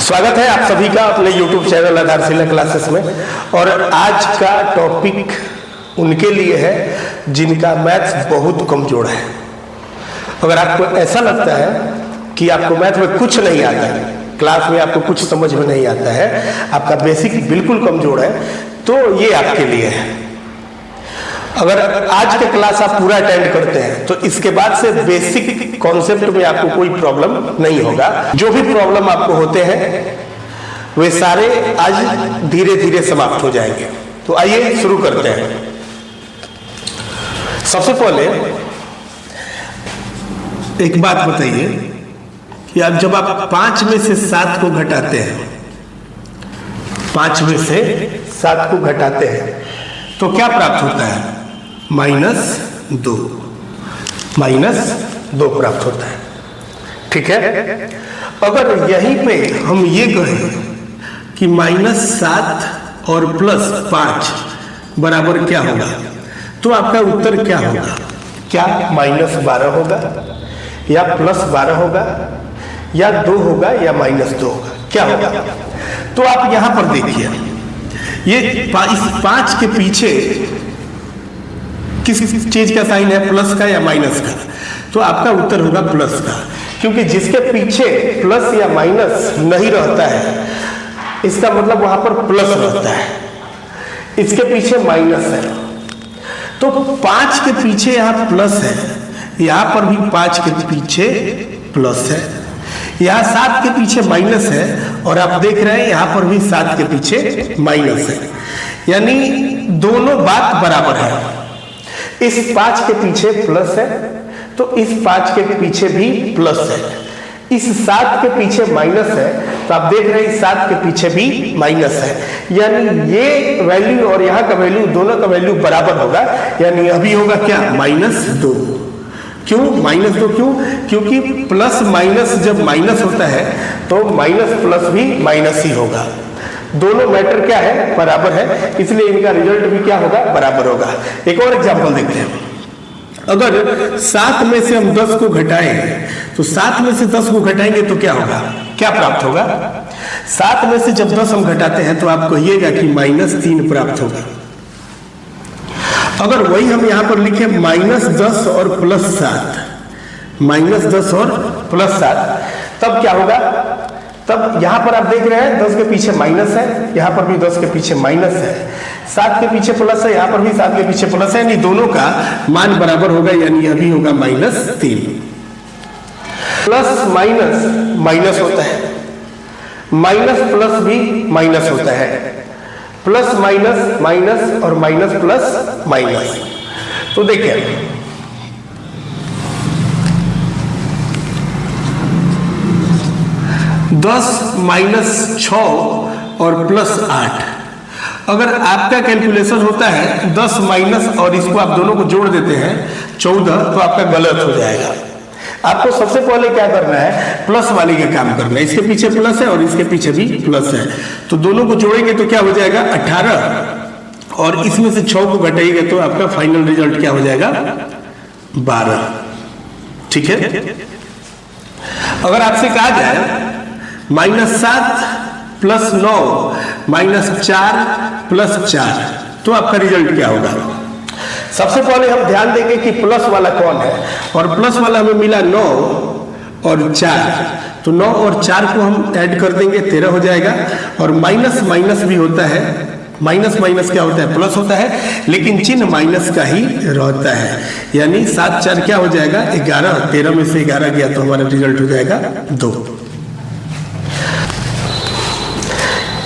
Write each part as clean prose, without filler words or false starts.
स्वागत है आप सभी का अपने YouTube चैनल आधारशिला क्लासेस में। और आज का टॉपिक उनके लिए है जिनका मैथ्स बहुत कमजोर है। अगर आपको ऐसा लगता है कि आपको मैथ में कुछ नहीं आता है, क्लास में आपको कुछ समझ में नहीं आता है, आपका बेसिक बिल्कुल कमजोर है, तो ये आपके लिए है। अगर आज के क्लास आप पूरा अटेंड करते हैं तो इसके बाद से बेसिक कॉन्सेप्ट में आपको कोई प्रॉब्लम नहीं होगा। जो भी प्रॉब्लम आपको होते हैं वे सारे आज धीरे धीरे समाप्त हो जाएंगे। तो आइए शुरू करते हैं। सबसे पहले एक बात बताइए कि आप जब आप 5 में से 7 को घटाते हैं, 5 में से 7 को घटाते हैं तो क्या प्राप्त होता है? -2 प्राप्त होता है। ठीक है। अगर यहीं पे हम ये कहें कि -7 और +5 बराबर क्या होगा, तो आपका उत्तर क्या होगा? क्या -12 होगा या +12 होगा या 2 होगा या -2 होगा? क्या होगा? तो आप यहां पर देखिए, ये इस 5 के पीछे किस चीज का साइन है, प्लस का या माइनस का? तो आपका उत्तर होगा प्लस का, क्योंकि जिसके पीछे प्लस या माइनस नहीं रहता है इसका मतलब वहां पर प्लस रहता है, इसके पीछे माइनस है। तो 5 के पीछे यहां प्लस है, यहां पर भी 5 के पीछे प्लस है, यहां 7 के पीछे माइनस है, और आप देख रहे हैं यहां पर भी 7 के पीछे माइनस है। यानी दोनों बात बराबर है। इस 5 के पीछे प्लस है तो इस 5 के पीछे भी प्लस है, इस 7 के पीछे माइनस है तो आप देख रहे हैं इस 7 के पीछे भी माइनस है। यानी ये वैल्यू और यहाँ का वैल्यू, दोनों का वैल्यू बराबर होगा। यानी अभी होगा क्या? -2। क्यों -2? क्यों? क्योंकि प्लस माइनस जब माइनस होता है तो माइनस प्लस भी माइनस ही होगा। दोनों मैटर क्या है? बराबर है, इसलिए इनका रिजल्ट भी क्या होगा? बराबर होगा। एक और एग्जांपल देखते हैं। अगर 7 में से हम 10 को घटाएं तो 7 में से 10 को घटाएंगे तो क्या होगा? क्या प्राप्त होगा? 7 में से जब 10 हम घटाते हैं तो आप कहिएगा कि -3 प्राप्त होगा। अगर वही हम यहां पर लिखे -10 और +7, -10 और +7, तब क्या होगा? तब यहां पर आप देख रहे हैं 10 के पीछे माइनस है, यहां पर भी 10 के पीछे माइनस है, 7 के पीछे प्लस है, यहां पर भी 7 के पीछे प्लस है, यानी दोनों का मान बराबर होगा। यानी अभी होगा -3। प्लस माइनस माइनस होता है, माइनस प्लस भी माइनस होता है, प्लस माइनस माइनस और माइनस प्लस माइनस। तो देखिए 10 - 6 और +8, अगर आपका कैलकुलेशन होता है 10 माइनस और इसको आप दोनों को जोड़ देते हैं 14, तो आपका गलत हो जाएगा। आपको सबसे पहले क्या करना है? प्लस वाली का काम करना है। इसके पीछे प्लस है और इसके पीछे भी प्लस है, तो दोनों को जोड़ेंगे तो क्या हो जाएगा? 18, और इसमें से 6 को घटाएंगे तो आपका फाइनल रिजल्ट क्या हो जाएगा? 12। ठीक है। अगर आपसे कहा जाए -7 + 9 -4 + 4, तो आपका रिजल्ट क्या होगा? सबसे पहले हम ध्यान देंगे कि प्लस वाला कौन है, और प्लस वाला हमें मिला 9 और 4, तो 9 और 4 को हम ऐड कर देंगे 13 हो जाएगा। और माइनस माइनस भी होता है, माइनस माइनस क्या होता है? प्लस होता है, लेकिन चिन्ह माइनस का ही रहता है। यानी 7 4 क्या हो जाएगा? 11, 13 में से 11 गया तो हमारा रिजल्ट हो जाएगा 2।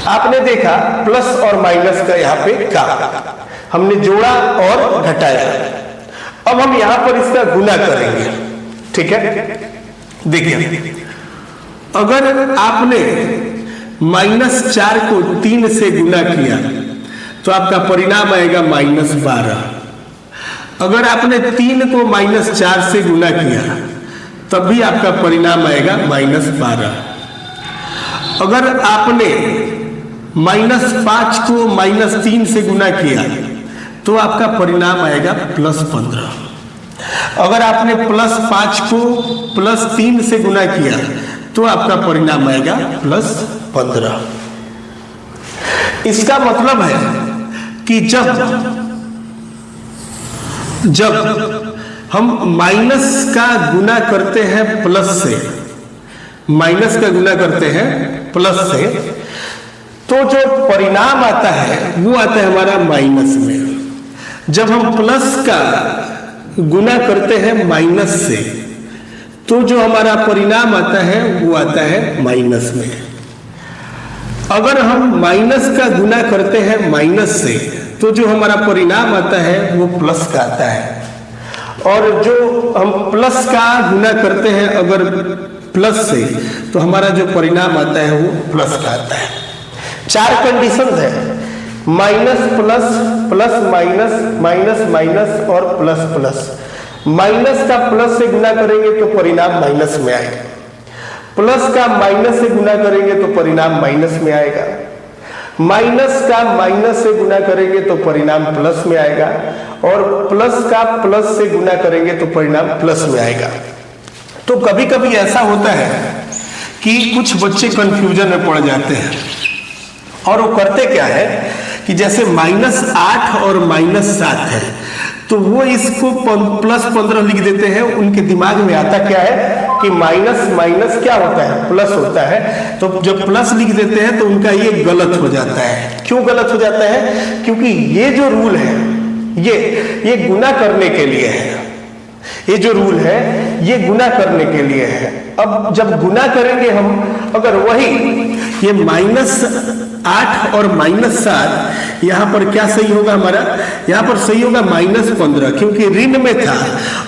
आपने देखा प्लस और माइनस का यहाँ पे काम हमने जोड़ा और घटाया। अब हम यहां पर इसका गुना करेंगे। ठीक है। देखिए, अगर आपने -4 को 3 से गुना किया तो आपका परिणाम आएगा -12। अगर आपने 3 को -4 से गुना किया तब भी आपका परिणाम आएगा -12। अगर आपने -5 को -3 से गुना किया तो आपका परिणाम आएगा +15। अगर आपने +5 को +3 से गुना किया तो आपका परिणाम आएगा +15। इसका मतलब है कि जब हम माइनस का गुना करते हैं प्लस से, माइनस का गुना करते हैं प्लस से, तो जो परिणाम आता है वो आता है हमारा माइनस में। जब हम प्लस का गुना करते हैं माइनस से, तो जो हमारा परिणाम आता है वो आता है माइनस में। अगर हम माइनस का गुना करते हैं माइनस से, तो जो हमारा परिणाम आता है वो प्लस का आता है। और जो हम प्लस का गुना करते हैं अगर प्लस से, तो हमारा जो परिणाम आता है वो प्लस का आता है। 4 कंडीशन है, minus plus, plus minus, minus minus और प्लस प्लस। माइनस का प्लस से गुना करेंगे तो परिणाम माइनस में आएगा, प्लस का माइनस से गुना करेंगे तो परिणाम माइनस में आएगा, माइनस का माइनस से गुना करेंगे तो परिणाम प्लस में आएगा, और प्लस का प्लस से गुना करेंगे तो परिणाम प्लस में आएगा। तो कभी कभी ऐसा होता है कि कुछ बच्चे कंफ्यूजन में पड़ जाते हैं, और वो करते क्या है कि जैसे -8 और -7 है, तो वो इसको +15 लिख देते हैं। उनके दिमाग में आता क्या है कि माइनस माइनस क्या होता है, प्लस होता है, तो जब प्लस लिख देते हैं तो उनका ये गलत हो जाता है। क्यों गलत हो जाता है? क्योंकि ये जो रूल है ये गुना करने के लिए है। ये जो रूल है ये गुना करने के लिए है। अब जब गुना करेंगे हम, अगर वही ये -8 और -7, यहाँ पर क्या सही होगा हमारा? यहाँ पर सही होगा -15, क्योंकि ऋण में था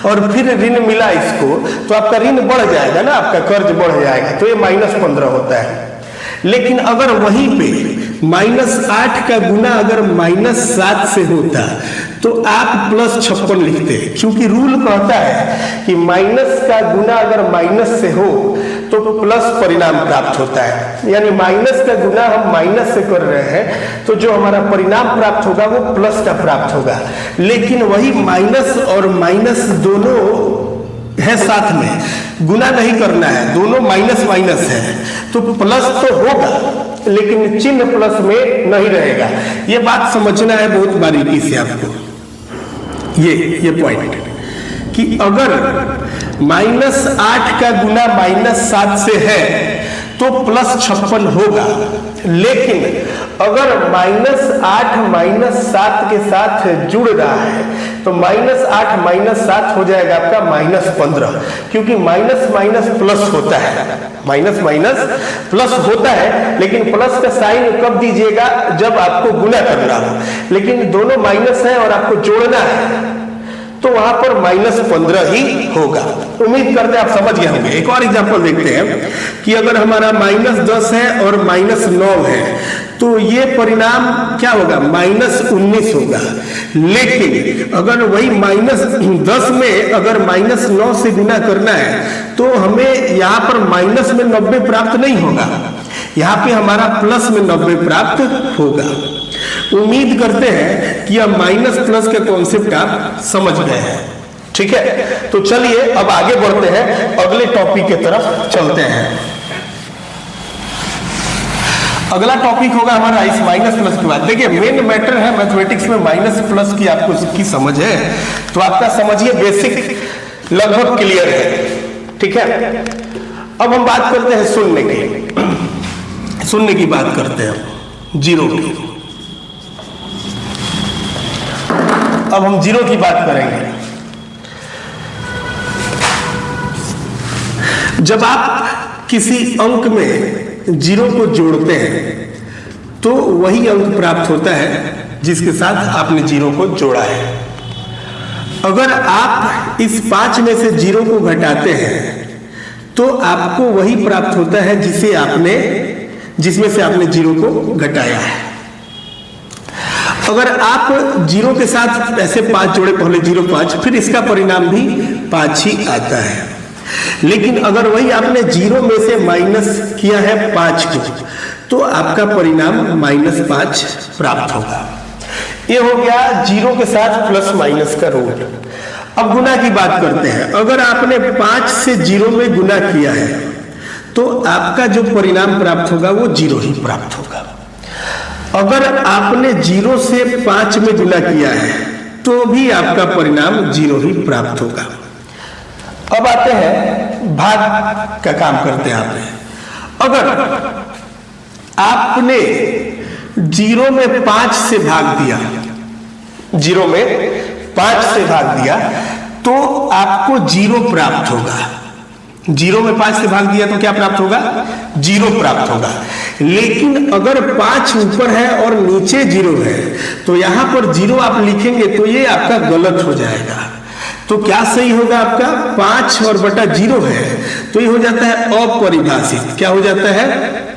और फिर ऋण मिला इसको, तो आपका ऋण बढ़ जाएगा ना, आपका कर्ज बढ़ जाएगा, तो ये -15 होता है। लेकिन अगर वहीं पे -8 का गुना अगर -7 से होता तो आप +56 लिखते, क्योंकि रूल कहता है कि माइनस का गुना अगर माइनस से हो तो प्लस परिणाम प्राप्त होता है। यानी माइनस का गुना हम माइनस से कर रहे हैं, तो जो हमारा परिणाम प्राप्त होगा वो प्लस का प्राप्त होगा। लेकिन वही माइनस और माइनस दोनों है साथ में, गुना नहीं करना है, दोनों माइनस माइनस है, तो प्लस तो होगा लेकिन चिन्ह प्लस में नहीं रहेगा। ये बात समझना है बहुत बारीकी से आपको। ये पॉइंट कि अगर -8 का गुना -7 से है तो +56 होगा, लेकिन अगर -8 -7 के साथ जुड़ रहा है तो -8 -7 हो जाएगा आपका -15, क्योंकि माइनस माइनस प्लस होता है, माइनस माइनस प्लस होता है। लेकिन प्लस का साइन कब दीजिएगा? जब आपको गुना करना हो, लेकिन दोनों माइनस है और आपको जोड़ना है तो वहां पर -15 ही होगा। उम्मीद करते हैं आप समझ गए होंगे। एक और एग्जांपल देखते हैं कि अगर हमारा -10 है और -9 है, तो ये परिणाम क्या होगा? -19 होगा। लेकिन अगर वही -10 में अगर -9 से गुना करना है तो हमें यहाँ पर माइनस में 90 प्राप्त नहीं होगा, यहाँ पे हमारा प्लस में 90 प्राप्त होगा। उम्मीद करते हैं कि यह माइनस प्लस के कॉन्सेप्ट आप समझ गए हैं। ठीक है, तो चलिए अब आगे बढ़ते हैं, अगले टॉपिक की तरफ चलते हैं। अगला टॉपिक होगा हमारा इस माइनस प्लस के बाद। देखिए मेन मैटर है मैथमेटिक्स में माइनस प्लस की आपको की समझ है, तो आपका समझिए बेसिक लगभग क्लियर है। ठीक है, अब हम बात करते हैं शून्य की बात करते हैं, जीरो की। अब हम जीरो की बात करेंगे। जब आप किसी अंक में जीरो को जोड़ते हैं तो वही अंक प्राप्त होता है जिसके साथ आपने जीरो को जोड़ा है। अगर आप इस 5 में से जीरो को घटाते हैं तो आपको वही प्राप्त होता है जिसमें से आपने जीरो को घटाया है। अगर आप जीरो के साथ ऐसे 5 जोड़े, पहले 0 5, फिर इसका परिणाम भी 5 ही आता है। लेकिन अगर वही आपने जीरो में से माइनस किया है 5 को, तो आपका परिणाम -5 प्राप्त होगा। ये हो गया जीरो के साथ प्लस माइनस का रूल। अब गुना की बात करते हैं। अगर आपने 5 से 0 में गुना किया है तो आपका जो परिणाम प्राप्त होगा वो 0 ही प्राप्त होगा। अगर आपने 0 से 5 में गुना किया है तो भी आपका परिणाम 0 ही प्राप्त होगा। अब आते हैं भाग का काम करते हैं आप। अगर आपने 0 में 5 से भाग दिया, 0 में 5 से भाग दिया तो आपको 0 प्राप्त होगा। 0 में 5 से भाग दिया तो क्या प्राप्त होगा? 0 प्राप्त होगा। लेकिन अगर 5 ऊपर है और नीचे 0 है तो यहां पर 0 आप लिखेंगे तो ये आपका गलत हो जाएगा। तो क्या सही होगा आपका? 5 और बटा 0 है तो ये हो जाता है अपरिभाषित। क्या हो जाता है?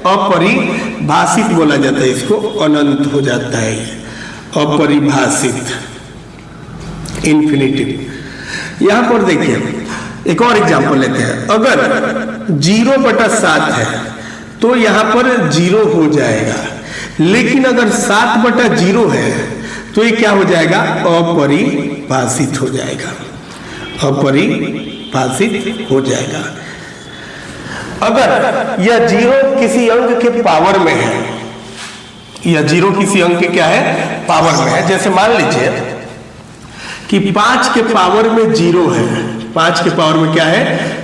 अपरिभाषित बोला जाता है इसको, अनंत हो जाता है ये, अपरिभाषित, इन्फिनिटिव। यहां पर देखिए एक और एग्जांपल लेते हैं। अगर 0 बटा 7 है तो यहां पर 0 हो जाएगा, लेकिन अगर 7 बटा 0 है तो ये क्या हो जाएगा? अपरिभाषित हो जाएगा, अपरिभाषित हो जाएगा। अगर यह 0 किसी अंक के पावर में है, यह 0 किसी अंक के क्या है? पावर में है। जैसे मान लीजिए कि 5 के पावर में 0 है, 5 के पावर में क्या है?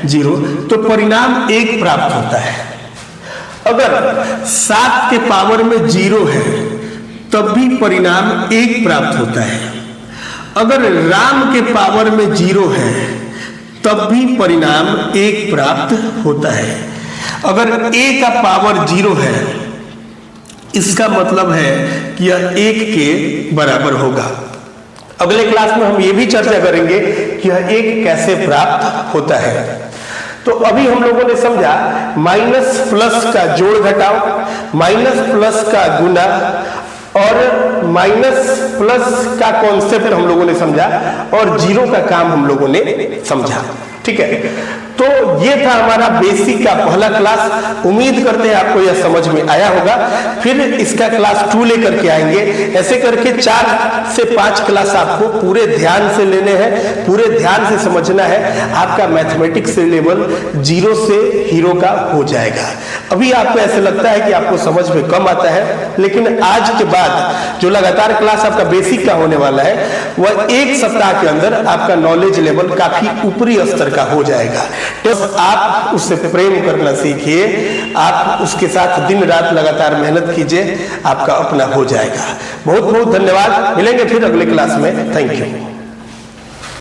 0, तो परिणाम 1 प्राप्त होता है। अगर 7 के पावर में 0 है तब भी परिणाम 1 प्राप्त होता है। अगर राम के पावर में 0 है तब भी परिणाम 1 प्राप्त होता है। अगर a का पावर 0 है इसका मतलब है कि यह 1 के बराबर होगा। अगले क्लास में हम ये भी चर्चा करेंगे कि यह 1 कैसे प्राप्त होता है। तो अभी हम लोगों ने समझा माइनस प्लस का जोड़ घटाव, माइनस प्लस का गुना और माइनस प्लस का कॉन्सेप्ट हम लोगों ने समझा और 0 का काम हम लोगों ने समझा। ठीक है, तो ये था हमारा बेसिक का पहला क्लास। उम्मीद करते हैं आपको यह समझ में आया होगा। फिर इसका क्लास 2 लेकर के आएंगे। ऐसे करके 4 से 5 क्लास आपको पूरे ध्यान से लेने हैं, पूरे ध्यान से समझना है। आपका मैथमेटिक्स लेवल 0 से हीरो का हो जाएगा। अभी आपको ऐसे लगता है कि आपको समझ में कम आता है, लेकिन आज के बाद जो लगातार क्लास आपका बेसिक का होने वाला है वह 1 सप्ताह के अंदर आपका नॉलेज लेवल काफी ऊपरी स्तर का हो जाएगा। तो आप उससे प्रेम करना सीखिए, आप उसके साथ दिन रात लगातार मेहनत कीजिए, आपका अपना हो जाएगा। बहुत बहुत धन्यवाद। मिलेंगे फिर अगले क्लास में। Thank you.